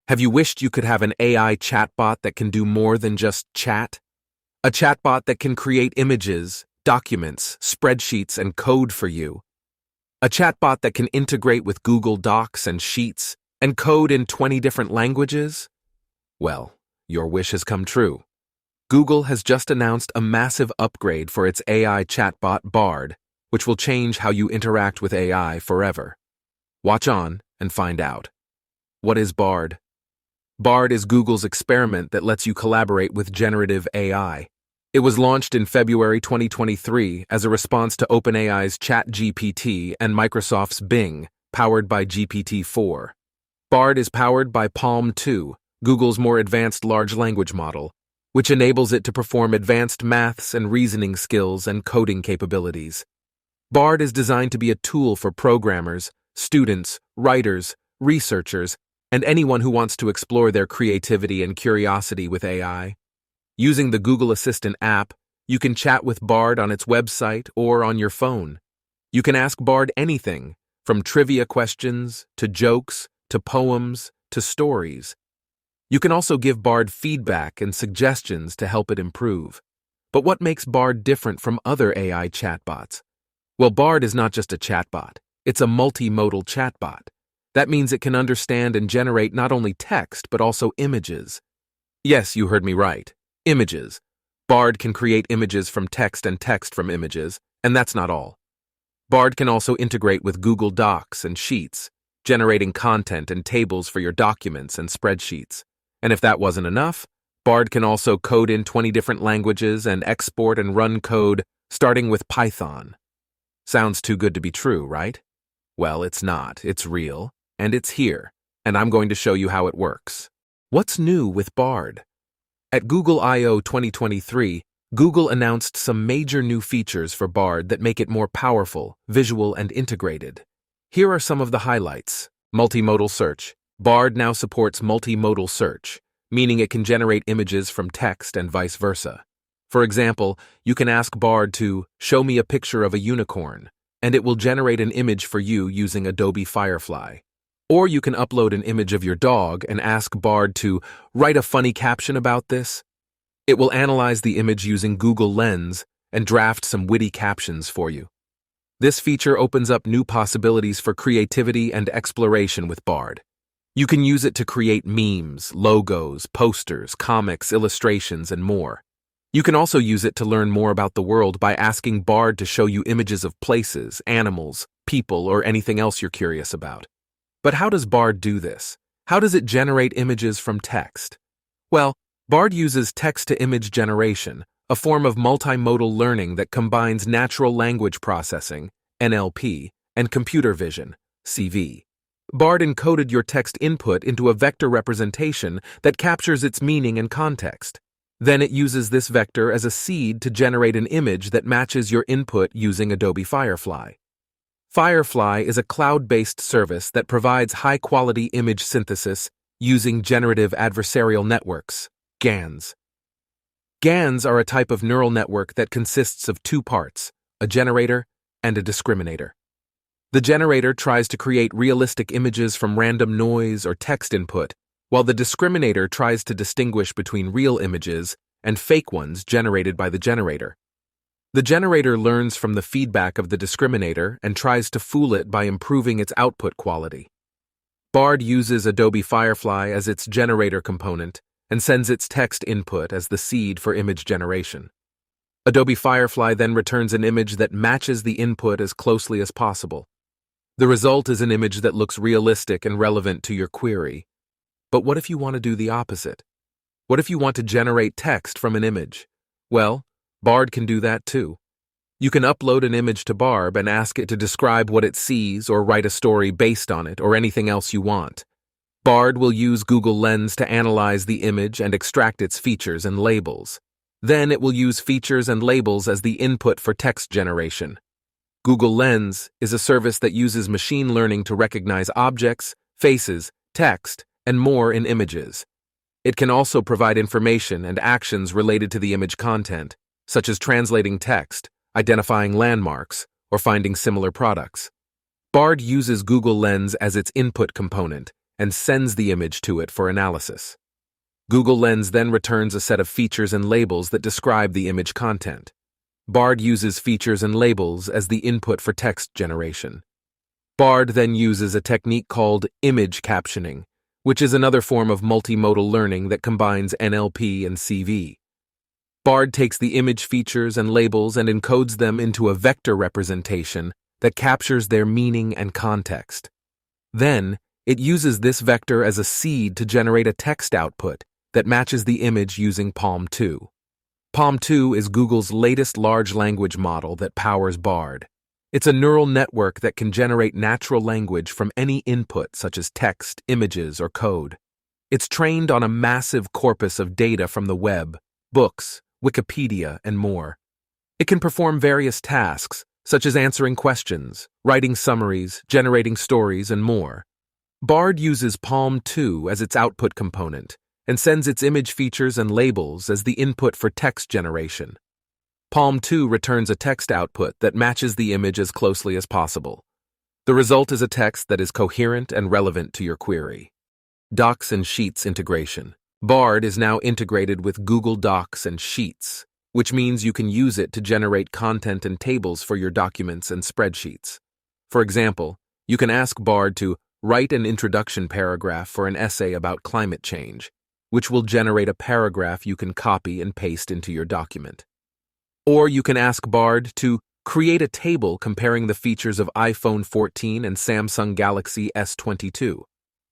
Have you wished you could have an AI chatbot that can do more than just chat? A chatbot that can create images, documents, spreadsheets, and code for you. A chatbot that can integrate with Google Docs and Sheets and code in 20 different languages? Well, your wish has come true. Google has just announced a massive upgrade for its AI chatbot Bard, which will change how you interact with AI forever. Watch on and find out. What is Bard? Bard is Google's experiment that lets you collaborate with generative AI. It was launched in February 2023 as a response to OpenAI's ChatGPT and Microsoft's Bing, powered by GPT-4. Bard is powered by Palm 2, Google's more advanced large language model, which enables it to perform advanced maths and reasoning skills and coding capabilities. Bard is designed to be a tool for programmers, students, writers, researchers, and anyone who wants to explore their creativity and curiosity with AI. Using the Google Assistant app, you can chat with Bard on its website or on your phone. You can ask Bard anything, from trivia questions, to jokes, to poems, to stories. You can also give Bard feedback and suggestions to help it improve. But what makes Bard different from other AI chatbots? Well, Bard is not just a chatbot, it's a multimodal chatbot. That means it can understand and generate not only text, but also images. Yes, you heard me right. Images. Bard can create images from text and text from images, and that's not all. Bard can also integrate with Google Docs and Sheets, generating content and tables for your documents and spreadsheets. And if that wasn't enough, Bard can also code in 20 different languages and export and run code, starting with Python. Sounds too good to be true, right? Well, it's not. It's real. And it's here, and I'm going to show you how it works. What's new with Bard? At Google I/O 2023, Google announced some major new features for Bard that make it more powerful, visual, and integrated. Here are some of the highlights. Multimodal search. Bard now supports multimodal search, meaning it can generate images from text and vice versa. For example, you can ask Bard to show me a picture of a unicorn, and it will generate an image for you using Adobe Firefly. Or you can upload an image of your dog and ask Bard to write a funny caption about this. It will analyze the image using Google Lens and draft some witty captions for you. This feature opens up new possibilities for creativity and exploration with Bard. You can use it to create memes, logos, posters, comics, illustrations, and more. You can also use it to learn more about the world by asking Bard to show you images of places, animals, people, or anything else you're curious about. But how does Bard do this? How does it generate images from text? Well, Bard uses text-to-image generation, a form of multimodal learning that combines natural language processing, NLP, and computer vision, CV. Bard encoded your text input into a vector representation that captures its meaning and context. Then it uses this vector as a seed to generate an image that matches your input using Adobe Firefly. Firefly is a cloud-based service that provides high-quality image synthesis using generative adversarial networks, GANs. GANs are a type of neural network that consists of two parts, a generator and a discriminator. The generator tries to create realistic images from random noise or text input, while the discriminator tries to distinguish between real images and fake ones generated by the generator. The generator learns from the feedback of the discriminator and tries to fool it by improving its output quality. Bard uses Adobe Firefly as its generator component and sends its text input as the seed for image generation. Adobe Firefly then returns an image that matches the input as closely as possible. The result is an image that looks realistic and relevant to your query. But what if you want to do the opposite? What if you want to generate text from an image? Well, Bard can do that too. You can upload an image to Bard and ask it to describe what it sees or write a story based on it or anything else you want. Bard will use Google Lens to analyze the image and extract its features and labels. Then it will use features and labels as the input for text generation. Google Lens is a service that uses machine learning to recognize objects, faces, text, and more in images. It can also provide information and actions related to the image content, such as translating text, identifying landmarks, or finding similar products. Bard uses Google Lens as its input component and sends the image to it for analysis. Google Lens then returns a set of features and labels that describe the image content. Bard uses features and labels as the input for text generation. Bard then uses a technique called image captioning, which is another form of multimodal learning that combines NLP and CV. Bard takes the image features and labels and encodes them into a vector representation that captures their meaning and context. Then, it uses this vector as a seed to generate a text output that matches the image using PaLM 2. PaLM 2 is Google's latest large language model that powers Bard. It's a neural network that can generate natural language from any input such as text, images, or code. It's trained on a massive corpus of data from the web, books, Wikipedia, and more. It can perform various tasks, such as answering questions, writing summaries, generating stories, and more. Bard uses PaLM 2 as its output component and sends its image features and labels as the input for text generation. PaLM 2 returns a text output that matches the image as closely as possible. The result is a text that is coherent and relevant to your query. Docs and Sheets integration. Bard is now integrated with Google Docs and Sheets, which means you can use it to generate content and tables for your documents and spreadsheets. For example, you can ask Bard to write an introduction paragraph for an essay about climate change, which will generate a paragraph you can copy and paste into your document. Or you can ask Bard to create a table comparing the features of iPhone 14 and Samsung Galaxy S22,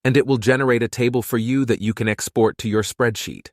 and it will generate a table for you that you can export to your spreadsheet.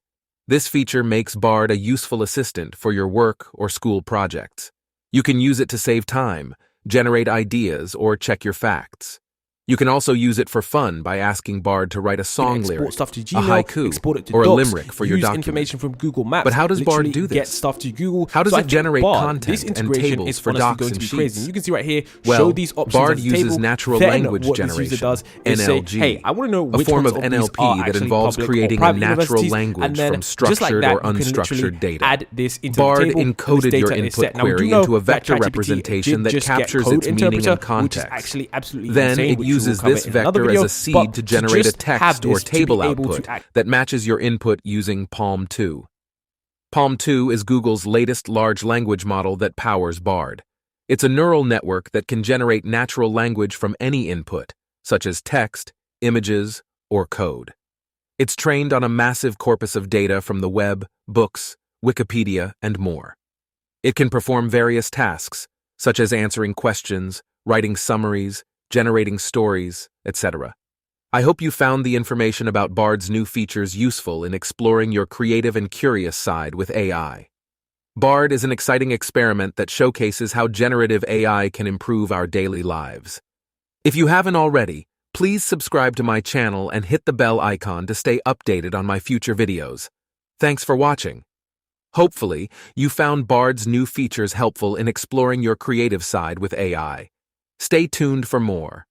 This feature makes Bard a useful assistant for your work or school projects. You can use it to save time, generate ideas, or check your facts. You can also use it for fun by asking Bard to write a song lyric, stuff to Gmail, a haiku, export it to or a Docs, limerick for your use document. information from Google Maps. But how does Bard do this? Get stuff to Google. How does So I it think generate Bard, content this and integration tables is for honestly docs going to and be sheets? crazy. You can see right here, Well, show these options Bard at the uses table. natural Then language what this user generation, does is NLG, say, hey, I want to know a which form ones of of these NLP are that actually involves public or creating a private natural universities, language and then from just like structured that, or you can literally unstructured data. add this into Bard the table, and encoded this your data is set. input Now, we do query know into a that vector ChatGPT representation did that just get captures code its meaning interpreter, and context. which is actually absolutely Then insane, it which we will uses cover this in another vector video, as a seed but to generate a just have text or this to be table able to output act. that matches your input using PaLM 2. PaLM 2 is Google's latest large language model that powers Bard. It's a neural network that can generate natural language from any input, such as text, images, or code. It's trained on a massive corpus of data from the web, books, Wikipedia, and more. It can perform various tasks, such as answering questions, writing summaries, generating stories, etc. I hope you found the information about Bard's new features useful in exploring your creative and curious side with AI. Bard is an exciting experiment that showcases how generative AI can improve our daily lives. If you haven't already, please subscribe to my channel and hit the bell icon to stay updated on my future videos. Thanks for watching. Hopefully, you found Bard's new features helpful in exploring your creative side with AI. Stay tuned for more.